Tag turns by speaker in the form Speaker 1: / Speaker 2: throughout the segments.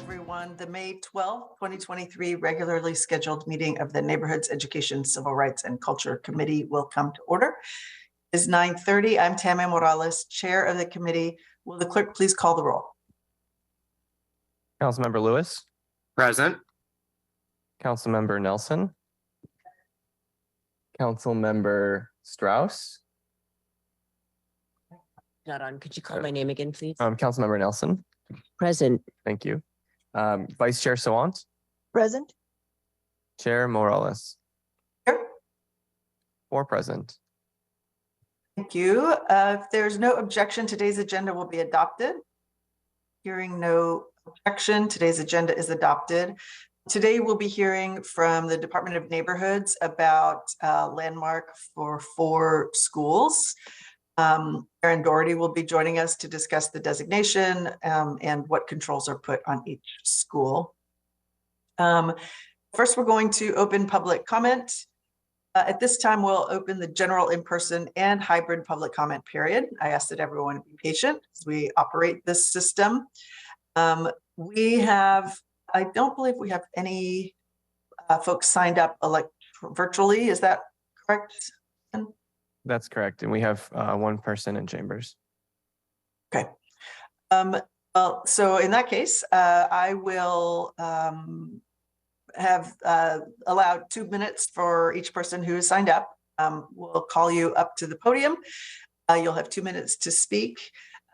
Speaker 1: everyone. The May 12th, 2023 regularly scheduled meeting of the Neighborhoods Education, Civil Rights and Culture Committee will come to order. It's 9:30. I'm Tammy Morales, Chair of the committee. Will the clerk please call the roll?
Speaker 2: Councilmember Lewis.
Speaker 3: Present.
Speaker 2: Councilmember Nelson. Councilmember Strauss.
Speaker 4: Not on. Could you call my name again, please?
Speaker 2: Councilmember Nelson.
Speaker 4: Present.
Speaker 2: Thank you. Vice Chair Sawant.
Speaker 5: Present.
Speaker 2: Chair Morales.
Speaker 1: Here.
Speaker 2: 4 present.
Speaker 1: Thank you. If there's no objection, today's agenda will be adopted. Hearing no objection, today's agenda is adopted. Today we'll be hearing from the Department of Neighborhoods about landmark for 4 schools. Aaron Doherty will be joining us to discuss the designation and what controls are put on each school. First, we're going to open public comment. At this time, we'll open the general in-person and hybrid public comment period. I ask that everyone be patient as we operate this system. I don't believe we have any folks signed up virtually. Is that correct?
Speaker 2: That's correct. And we have 1 person in chambers.
Speaker 1: Okay. Well, so in that case, I will have allowed 2 minutes for each person who is signed up. We'll call you up to the podium. You'll have 2 minutes to speak.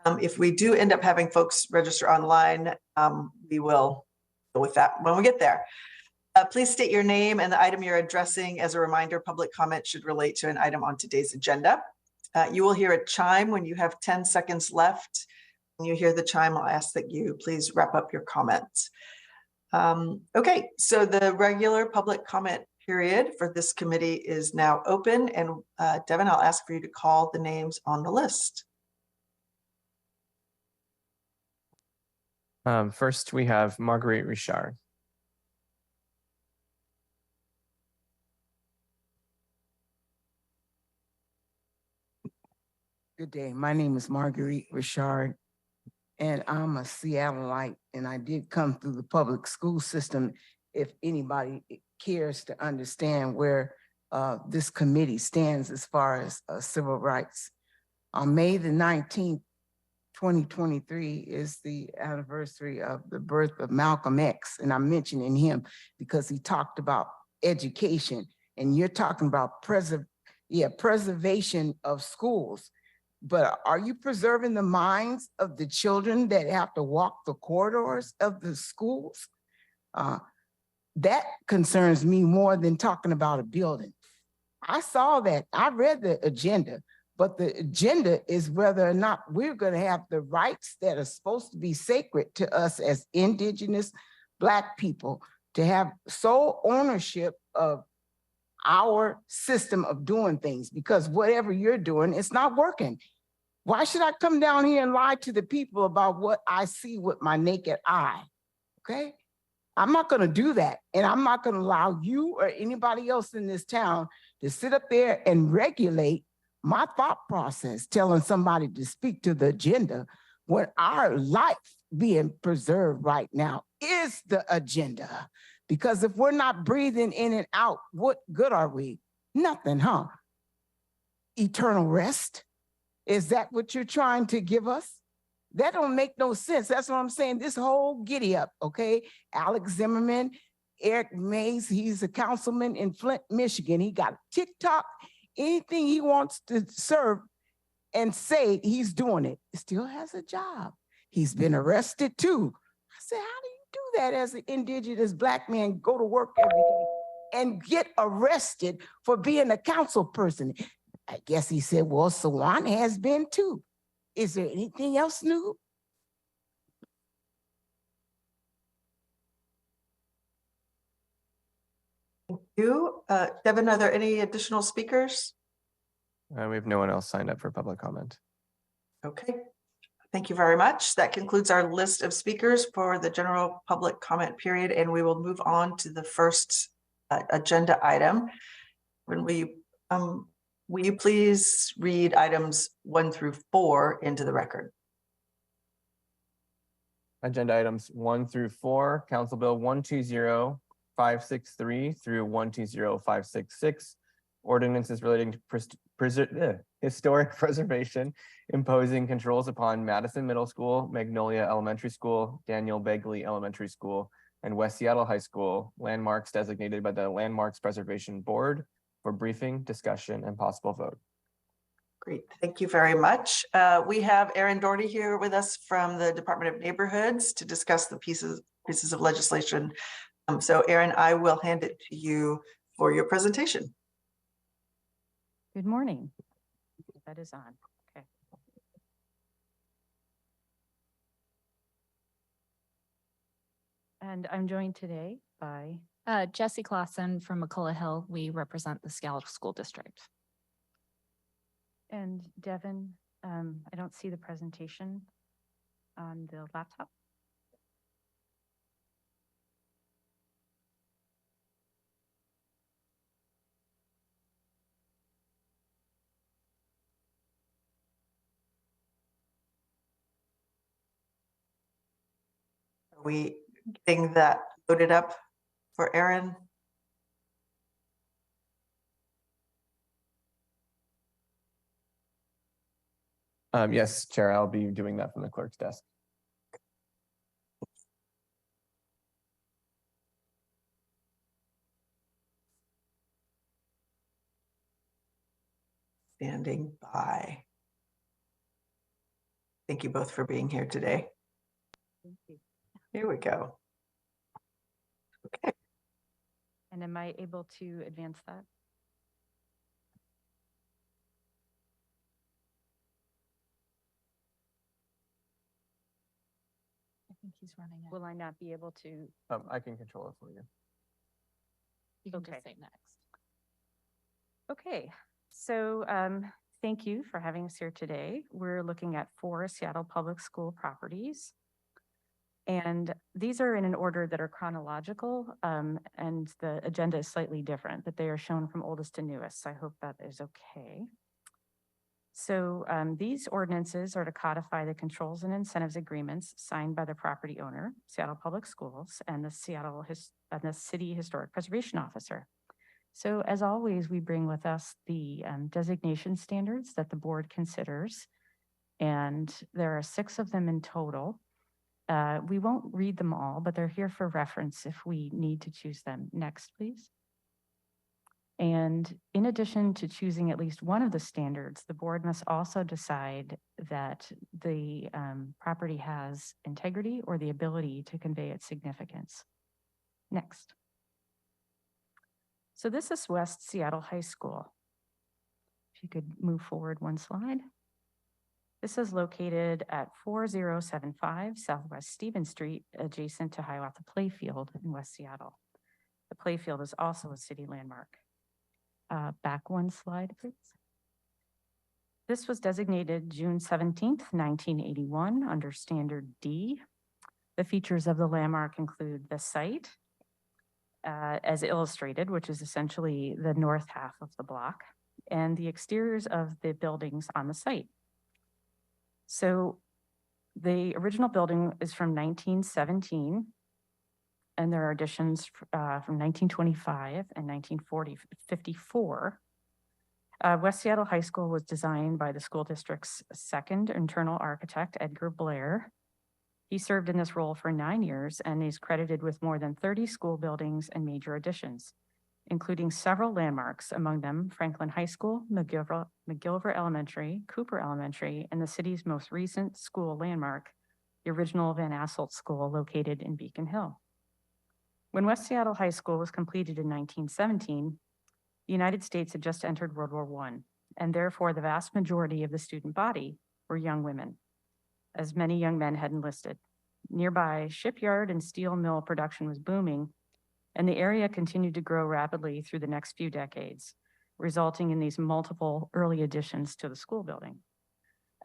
Speaker 1: If we do end up having folks register online, we will go with that when we get there. Please state your name and the item you're addressing. As a reminder, public comment should relate to an item on today's agenda. You will hear a chime when you have 10 seconds left. When you hear the chime, I'll ask that you please wrap up your comments. Okay, so the regular public comment period for this committee is now open. And Devin, I'll ask for you to call the names on the list.
Speaker 2: First, we have Marguerite Richard.
Speaker 5: Good day. My name is Marguerite Richard, and I'm a Seattleite, and I did come through the public school system. If anybody cares to understand where this committee stands as far as civil rights. On May the 19th, 2023 is the anniversary of the birth of Malcolm X, and I'm mentioning him because he talked about education, and you're talking about preservation of schools. But are you preserving the minds of the children that have to walk the corridors of the schools? That concerns me more than talking about a building. I saw that. I read the agenda, but the agenda is whether or not we're going to have the rights that are supposed to be sacred to us as Indigenous Black people to have sole ownership of our system of doing things, because whatever you're doing, it's not working. Why should I come down here and lie to the people about what I see with my naked eye? Okay? I'm not going to do that. And I'm not going to allow you or anybody else in this town to sit up there and regulate my thought process, telling somebody to speak to the agenda when our life being preserved right now is the agenda. Because if we're not breathing in and out, what good are we? Nothing, huh? Eternal rest? Is that what you're trying to give us? That don't make no sense. That's what I'm saying. This whole giddy up, okay? Alex Zimmerman, Eric Mays, he's a councilman in Flint, Michigan. He got TikTok, anything he wants to serve and say he's doing it. Still has a job. He's been arrested too. I said, how do you do that as an Indigenous Black man, go to work every day and get arrested for being a council person? I guess he said, well, Sawant has been too. Is there anything else new?
Speaker 1: Thank you. Devin, are there any additional speakers?
Speaker 2: We have no one else signed up for public comment.
Speaker 1: Okay. Thank you very much. That concludes our list of speakers for the general public comment period, and we will move on to the first agenda item. Will you please read items 1 through 4 into the record?
Speaker 2: Agenda items 1 through 4, Council Bill 120563 through 120566. Ordinances relating to historic preservation, imposing controls upon Madison Middle School, Magnolia Elementary School, Daniel Bagley Elementary School, and West Seattle High School, landmarks designated by the Landmarks Preservation Board for briefing, discussion, and possible vote.
Speaker 1: Great, thank you very much. We have Erin Doherty here with us from the Department of Neighborhoods to discuss the pieces of legislation. So Erin, I will hand it to you for your presentation.
Speaker 3: Good morning. That is on. Okay. And I'm joined today by
Speaker 6: Jesse Clausen from McCullough Hill. We represent the Seattle School District.
Speaker 3: and Devin. I don't see the presentation on the laptop.
Speaker 1: Are we getting that loaded up for Erin?
Speaker 2: Yes, Chair, I'll be doing that from the clerk's desk.
Speaker 1: Standing by. Thank you both for being here today.
Speaker 3: Thank you.
Speaker 1: Here we go. Okay.
Speaker 3: And am I able to advance that?
Speaker 6: I think he's running it.
Speaker 3: Will I not be able to?
Speaker 2: I can control it for you.
Speaker 6: You can
Speaker 3: okay.
Speaker 6: just say next.
Speaker 3: Okay, so thank you for having us here today. We're looking at 4 Seattle Public School properties. And these are in an order that are chronological, and the agenda is slightly different, but they are shown from oldest to newest. So I hope that is okay. So these ordinances are to codify the controls and incentives agreements signed by the property owner, Seattle Public Schools, and the City Historic Preservation Officer. So as always, we bring with us the designation standards that the board considers, and there are 6 of them in total. We won't read them all, but they're here for reference if we need to choose them. Next, please. And in addition to choosing at least one of the standards, the board must also decide that the property has integrity or the ability to convey its significance. Next. So this is West Seattle High School. If you could move forward one slide. This is located at 4075 Southwest Stevens Street, adjacent to Hiawatha Playfield in West Seattle. The Playfield is also a city landmark. Back one slide, please. This was designated June 17th, 1981 under Standard D. The features of the landmark include the site as illustrated, which is essentially the north half of the block, and the exteriors of the buildings on the site. So the original building is from 1917, and there are additions from 1925 and 1954. West Seattle High School was designed by the school district's second internal architect, Edgar Blair. He served in this role for 9 years and is credited with more than 30 school buildings and major additions, including several landmarks, among them Franklin High School, McGilver Elementary, Cooper Elementary, and the city's most recent school landmark, the original Van Asselt School located in Beacon Hill. When West Seattle High School was completed in 1917, the United States had just entered World War I, and therefore the vast majority of the student body were young women, as many young men had enlisted. Nearby shipyard and steel mill production was booming, and the area continued to grow rapidly through the next few decades, resulting in these multiple early additions to the school building.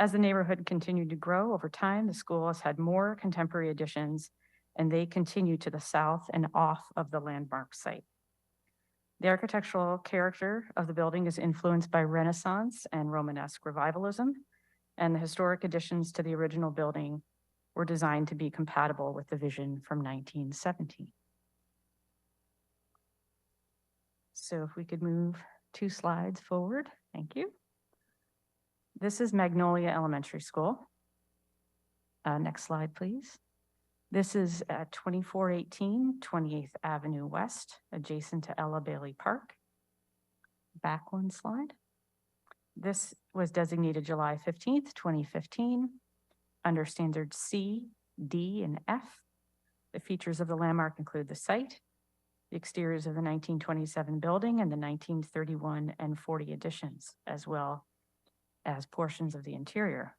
Speaker 3: As the neighborhood continued to grow over time, the school has had more contemporary additions, and they continue to the south and off of the landmark site. The architectural character of the building is influenced by Renaissance and Romanesque revivalism, and the historic additions to the original building were designed to be compatible with the vision from 1917. So if we could move 2 slides forward, thank you. This is Magnolia Elementary School. Next slide, please. This is at 2418 28th Avenue West, adjacent to Ella Bailey Park. Back 1 slide. This was designated July 15th, 2015, under standards C, D, and F. The features of the landmark include the site, the exteriors of the 1927 building and the 1931 and 40 additions, as well as portions of the interior.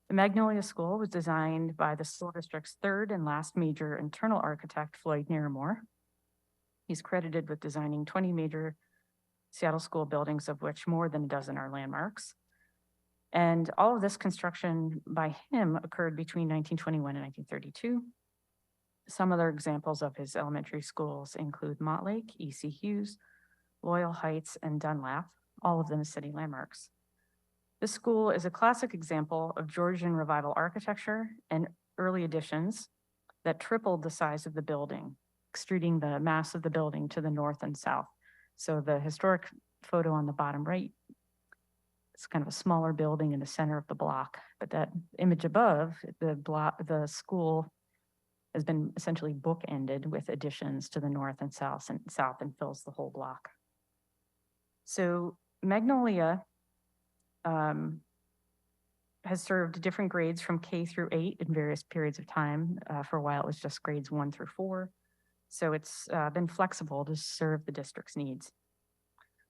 Speaker 3: The Magnolia School was designed by the school district's third and last major internal architect, Floyd Naramore. He's credited with designing 20 major Seattle school buildings, of which more than a dozen are landmarks. And all of this construction by him occurred between 1921 and 1932. Some other examples of his elementary schools include Montlake, E.C. Hughes, Loyal Heights, and Dunlap, all of them city landmarks. This school is a classic example of Georgian revival architecture and early additions that tripled the size of the building, extruding the mass of the building to the north and south. So the historic photo on the bottom right, it's kind of a smaller building in the center of the block, but that image above, the school has been essentially bookended with additions to the north and south and fills the whole block. So Magnolia has served different grades from K through 8 in various periods of time. For a while, it was just grades 1 through 4. So it's been flexible to serve the district's needs.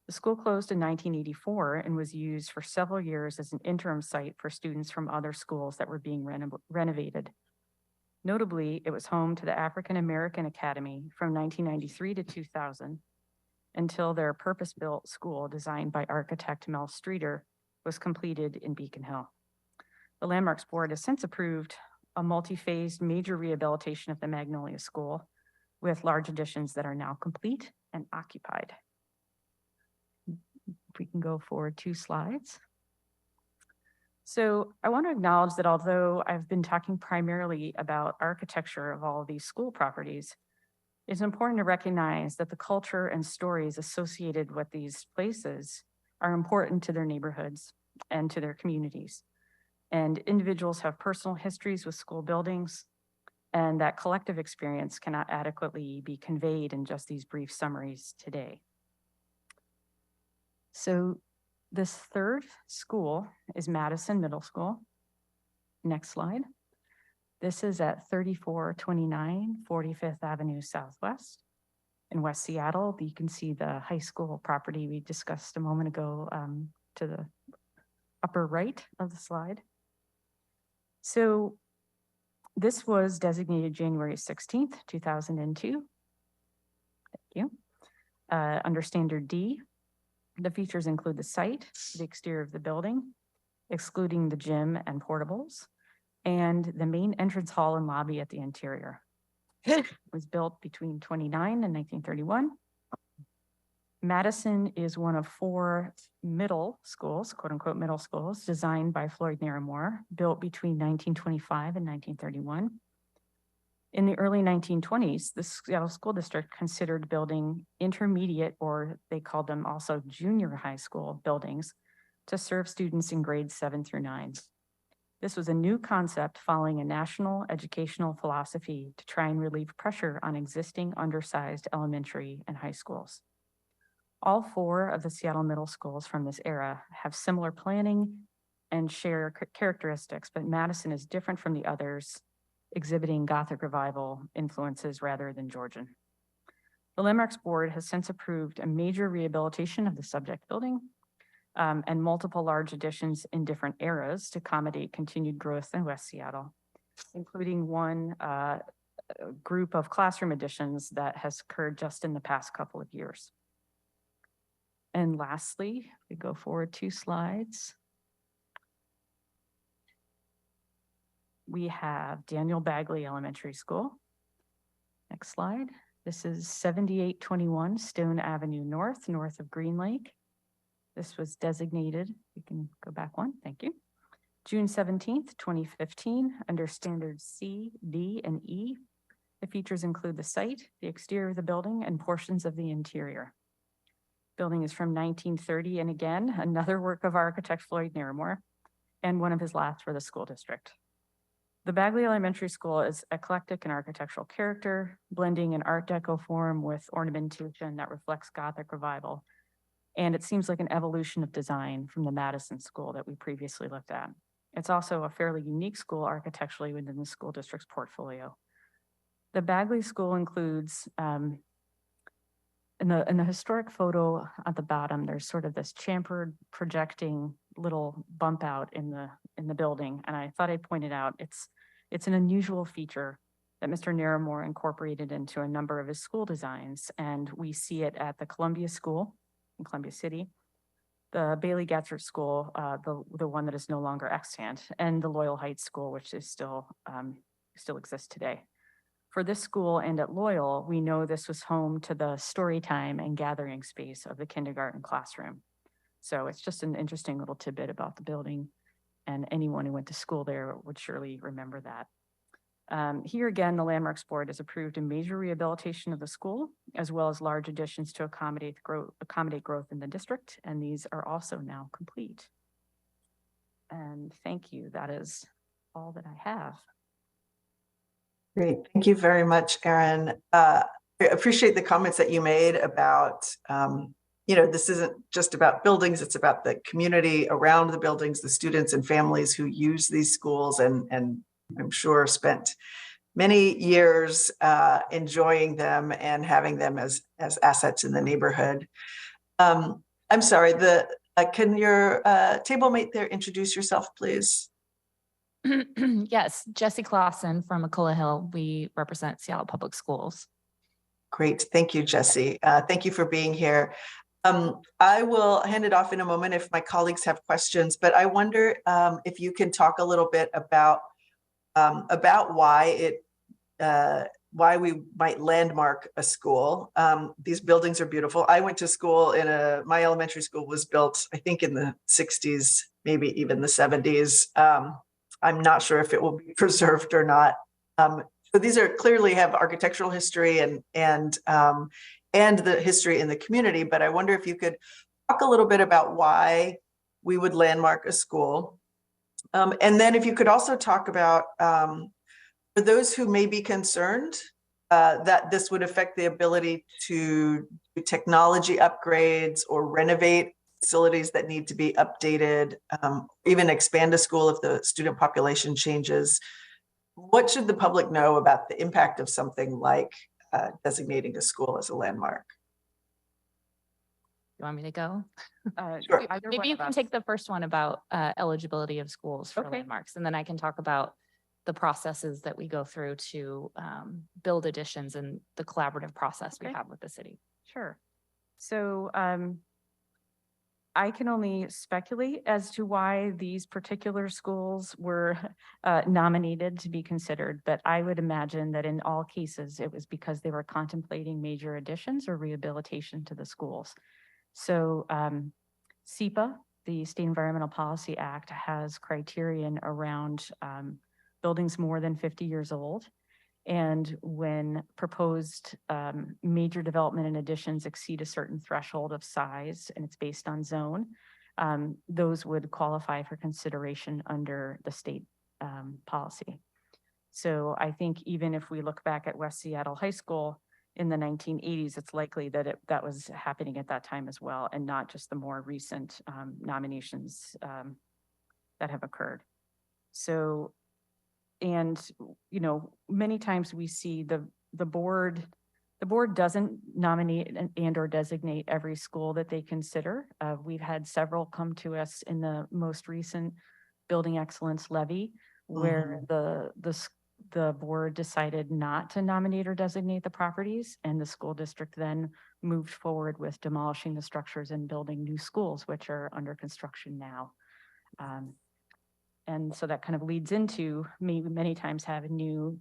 Speaker 3: The school closed in 1984 and was used for several years as an interim site for students from other schools that were being renovated. Notably, it was home to the African American Academy from 1993 to 2000 until their purpose-built school designed by architect Mel Streeter was completed in Beacon Hill. The Landmarks Board has since approved a multi-phased major rehabilitation of the Magnolia School with large additions that are now complete and occupied. If we can go forward 2 slides. So I want to acknowledge that although I've been talking primarily about architecture of all of these school properties, it's important to recognize that the culture and stories associated with these places are important to their neighborhoods and to their communities. And individuals have personal histories with school buildings, and that collective experience cannot adequately be conveyed in just these brief summaries today. So this third school is Madison Middle School. Next slide. This is at 3429 45th Avenue Southwest in West Seattle. You can see the high school property we discussed a moment ago to the upper right of the slide. So this was designated January 16th, 2002. Thank you. Under Standard D, the features include the site, the exterior of the building, excluding the gym and portables, and the main entrance hall and lobby at the interior. It was built between 29 and 1931. Madison is one of 4 middle schools, quote unquote middle schools, designed by Floyd Naramore, built between 1925 and 1931. In the early 1920s, the Seattle School District considered building intermediate, or they called them also junior high school buildings, to serve students in grades 7 through 9. This was a new concept following a national educational philosophy to try and relieve pressure on existing undersized elementary and high schools. All 4 of the Seattle middle schools from this era have similar planning and share characteristics, but Madison is different from the others, exhibiting Gothic revival influences rather than Georgian. The Landmarks Board has since approved a major rehabilitation of the subject building and multiple large additions in different eras to accommodate continued growth in West Seattle, including one group of classroom additions that has occurred just in the past couple of years. And lastly, we go forward 2 slides. We have Daniel Bagley Elementary School. Next slide. This is 7821 Stone Avenue north of Green Lake. This was designated, you can go back 1, thank you. June 17th, 2015, under standards C, D, and E. The features include the site, the exterior of the building, and portions of the interior. Building is from 1930, and again, another work of architect Floyd Naramore, and one of his last for the school district. The Bagley Elementary School is eclectic in architectural character, blending an Art Deco form with ornamentation that reflects Gothic revival. And it seems like an evolution of design from the Madison School that we previously looked at. It's also a fairly unique school architecturally within the school district's portfolio. The Bagley School includes, in the historic photo at the bottom, there's sort of this chamfered projecting little bump out in the building. And I thought I'd point it out. It's an unusual feature that Mr. Naramore incorporated into a number of his school designs. And we see it at the Columbia School in Columbia City, the Bailey Gatzert School, the one that is no longer extant, and the Loyal Heights School, which is still exists today. For this school and at Loyal, we know this was home to the story time and gathering space of the kindergarten classroom. So it's just an interesting little tidbit about the building, and anyone who went to school there would surely remember that. Here again, the Landmarks Board has approved a major rehabilitation of the school, as well as large additions to accommodate growth in the district, and these are also now complete. And thank you. That is all that I have.
Speaker 1: Great. Thank you very much, Erin. I appreciate the comments that you made about, this isn't just about buildings, it's about the community around the buildings, the students and families who use these schools, and I'm sure spent many years enjoying them and having them as assets in the neighborhood. I'm sorry, can your table mate there introduce yourself, please?
Speaker 6: Yes, Jessie Clausen from McCullough Hill. We represent Seattle Public Schools.
Speaker 1: Great. Thank you, Jessie. Thank you for being here. I will hand it off in a moment if my colleagues have questions, but I wonder if you can talk a little bit about why we might landmark a school. These buildings are beautiful. I went to school my elementary school was built, I think, in the 60s, maybe even the 70s. I'm not sure if it will be preserved or not. So these are clearly have architectural history and the history in the community, but I wonder if you could talk a little bit about why we would landmark a school. And then if you could also talk about, for those who may be concerned that this would affect the ability to do technology upgrades or renovate facilities that need to be updated, even expand a school if the student population changes. What should the public know about the impact of something like designating a school as a landmark?
Speaker 6: You want me to go?
Speaker 1: Sure.
Speaker 6: Maybe you can take the first one about eligibility of schools for
Speaker 3: Okay.
Speaker 6: landmarks, and then I can talk about the processes that we go through to build additions and the collaborative process we
Speaker 3: Okay.
Speaker 6: have with the city.
Speaker 3: Sure. So I can only speculate as to why these particular schools were nominated to be considered, but I would imagine that in all cases, it was because they were contemplating major additions or rehabilitation to the schools. So SEPA, the State Environmental Policy Act, has criterion around buildings more than 50 years old. And when proposed major development and additions exceed a certain threshold of size, and it's based on zone, those would qualify for consideration under the state policy. So I think even if we look back at West Seattle High School in the 1980s, it's likely that that was happening at that time as well, and not just the more recent nominations that have occurred. So, and, many times we see the board doesn't nominate and or designate every school that they consider. We've had several come to us in the most recent building excellence levy, where the board decided not to nominate or designate the properties, and the school district then moved forward with demolishing the structures and building new schools, which are under construction now. And so that kind of leads into many times having new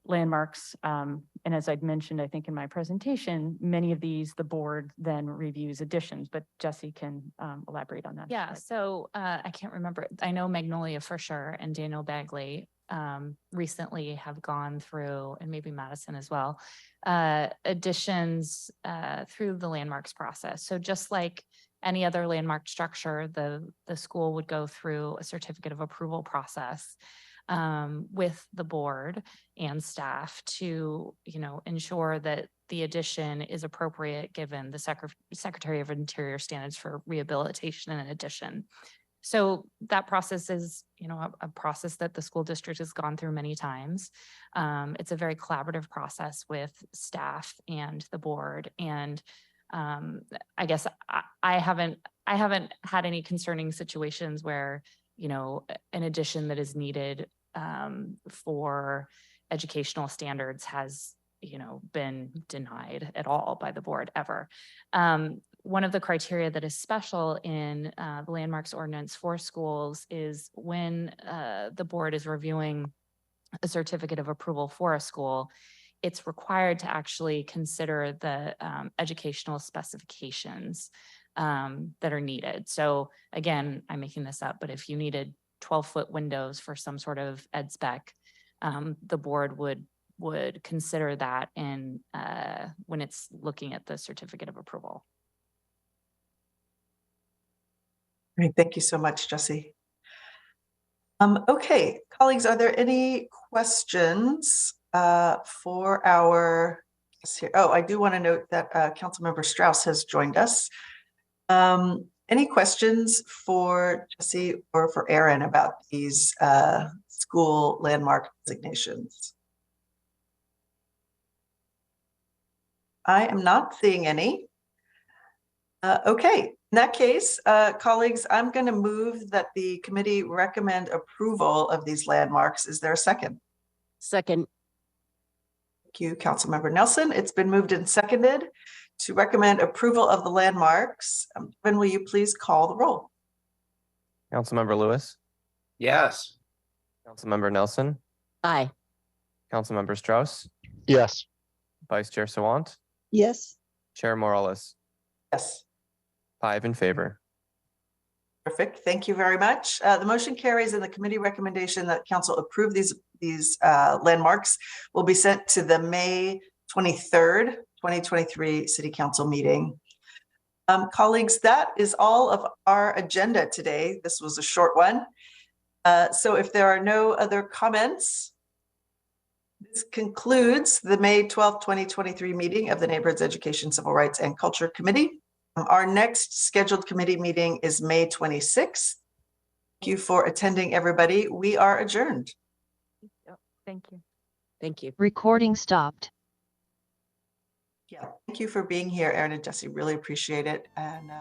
Speaker 3: landmarks. And as I'd mentioned, I think in my presentation, many of these, the board then reviews additions, but Jesse can elaborate on that.
Speaker 6: Yeah, so I can't remember. I know Magnolia for sure and Daniel Bagley recently have gone through, and maybe Madison as well, additions through the landmarks process. So just like any other landmark structure, the school would go through a certificate of approval process with the board and staff to, ensure that the addition is appropriate given the Secretary of Interior standards for rehabilitation and addition. So that process is, a process that the school district has gone through many times. It's a very collaborative process with staff and the board. And I guess I haven't had any concerning situations where, an addition that is needed for educational standards has, been denied at all by the board ever. One of the criteria that is special in the landmarks ordinance for schools is when the board is reviewing a certificate of approval for a school, it's required to actually consider the educational specifications that are needed. So again, I'm making this up, but if you needed 12-foot windows for some sort of ed spec, the board would consider that in when it's looking at the certificate of approval.
Speaker 1: Great, thank you so much, Jesse. Okay, colleagues, are there any questions for our guests here? Oh, I do want to note that Councilmember Strauss has joined us. Any questions for Jesse or for Aaron about these school landmark designations? I am not seeing any. Okay, in that case, colleagues, I'm going to move that the committee recommend approval of these landmarks. Is there a second?
Speaker 4: Second.
Speaker 1: Thank you, Councilmember Nelson. It's been moved and seconded to recommend approval of the landmarks. Ben, will you please call the roll?
Speaker 2: Councilmember Lewis,
Speaker 7: Yes.
Speaker 2: Councilmember Nelson,
Speaker 4: Aye.
Speaker 2: Councilmember Strauss,
Speaker 7: Yes.
Speaker 2: Vice Chair Sawant,
Speaker 8: yes,
Speaker 2: Chair Morales,
Speaker 1: Yes.
Speaker 2: 5 in favor.
Speaker 1: Perfect. Thank you very much. The motion carries, and the committee recommendation that council approve these landmarks will be sent to the May 23rd, 2023 City Council meeting. Colleagues, that is all of our agenda today. This was a short one. So if there are no other comments, this concludes the May 12th, 2023 meeting of the Neighborhoods Education, Civil Rights and Culture Committee. Our next scheduled committee meeting is May 26th. Thank you for attending, everybody. We are adjourned.
Speaker 3: Thank you.
Speaker 4: Thank you.
Speaker 8: recording stopped.
Speaker 1: Yeah, thank you for being here, Aaron and Jesse. Really appreciate it. And